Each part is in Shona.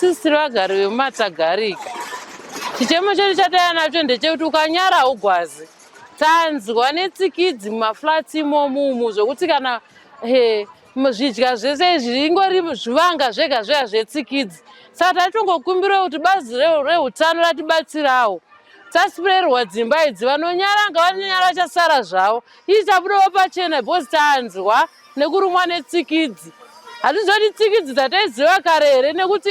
Sisi vagari vemumatagarika chichemo chedu chataya nacho ndechekuti ukanyara ugwazi tanzwa netsikidzi mumaflats imomumu zvokuti kana zvidya zvese izvi zvingori zvivanga zvega zvega zvetsikidzi. Saka tatitongokumbira kuti bazi reutano ratibatsirawo tasipurerwa dzimba idzi vanonyaranga vanonyara chasara zvavo isi tabudawo pachena bhozi tanzwa nekurumwa netsikidzi. Hatizoti tsikidzi dzataiziva kare here nekuti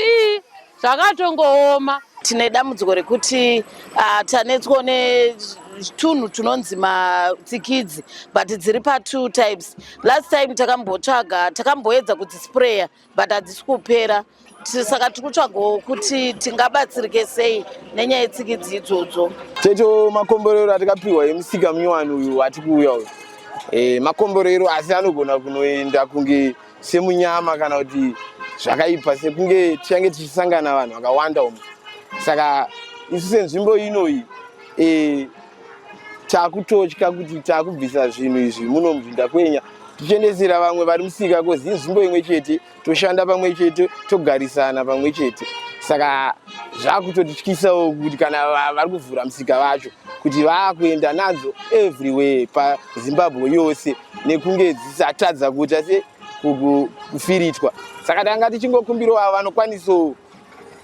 zvakatongooma. Tine dambudziko rekuti tanetswa netunhu tunonzi matsikidzi but dziri pa2 types. Last time takambotsvaga takamboedza kudzisprayer but hadzisi kupera. Saka tiri kutsvagawo kuti tingabatsirike sei nenyaya yetsikidzi idzodzo. Checho makomborero atakapiwa emusika munyowani uyu atikuuya uyu makomborero asi anogona kunoenda kunge semunyama kana kuti zvakaipa sekunge tichange tichisangana vanhu vakawanda umu. Saka isu senzvimbo inoyi takutotya kuti takubvisa zvinhu izvi muno mubvinda kwenya tichiendesera vamwe vari musika kozi inzvimbo imwe chete toshanda pamwe chete togarisana pamwe chete. Saka zvakutotityisawo kuti kana vari kuvhura musika vacho kuti vaakuenda nadzo everywhere paZimbabwe yose nekunge dzisatadza kuita kufiritwa. Saka tanga tichingokumbirawo vanokwanisawo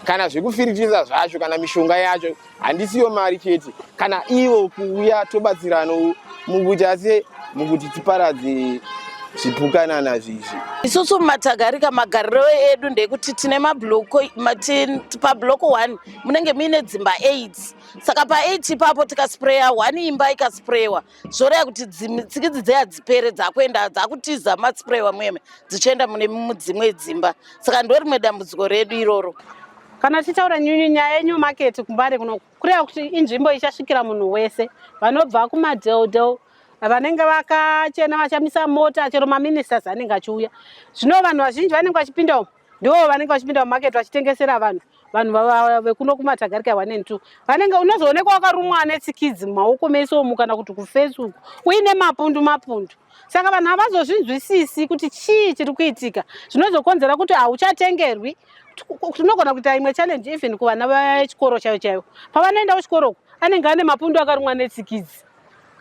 kana zvekufiritisa zvacho kana mishonga yacho handisiyo mari chete kana ivo kuuya tobatsiranawo mukuti ase mukuti tiparadze zvipukanana zvizvi. Isusu mumatagarika magariro edu ndekuti tine mabloko pabloko 1 munenge muine dzimba 8. Saka pa8 ipapo tikasprayer 1 imba ikaspraywa zvoreva kuti tsikidzi dzehadzipere dzakuenda dzakutiza matsprayer mweme dzichienda mune dzimwe dzimba. Saka ndo rimwe dambudziko redu iroro. Kana tichaura nyaya yeNew Market kumbare kuno kureva kuti inzvimbo ichasvikira munhu wese vanobva kumadheldhel vanenge vakachena vachamisa mota chero maministers anenge achiuya. Zvino vanhu vazhinji vanenge vachipinda umu ndivo vanenge vachipinda mumarket vachitengesera vanhu vekuno kumatagarika 1 and 2 vanenge unozoonekwa wakarumwa netsikidzi mumaoko mese omu kana kuti kuFacebook uine mapundu. Saka vanhu havazozvinzwisisi kuti chii chiri kuitika zvinozokonzera kuti hauchatengerwi. Tinogona kuita imwe challenge even kuvana vechikoro chaivo pavanoenda kuchikoro anenge ane mapundu akarumwa netsikidzi.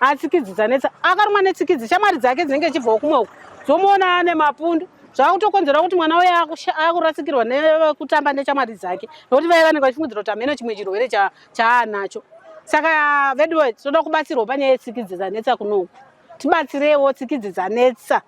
Atsikidzi dzanetsa akarumwa netsikidzi shamwari dzake dzinenge chibvawo kumwe uko dzomuona ane mapundu zvakutokonzera kuti mwana uye akurasikirwa nekutamba neshamwari dzake nokuti vaya vanenge vachifungidzira kuti hameno chimwe chirwere chaanacho. Saka vedu toda kubatsirwa panyaya yetsikidzi dzanetsa kunoku tibatsirewo tsikidzi dzanetsa.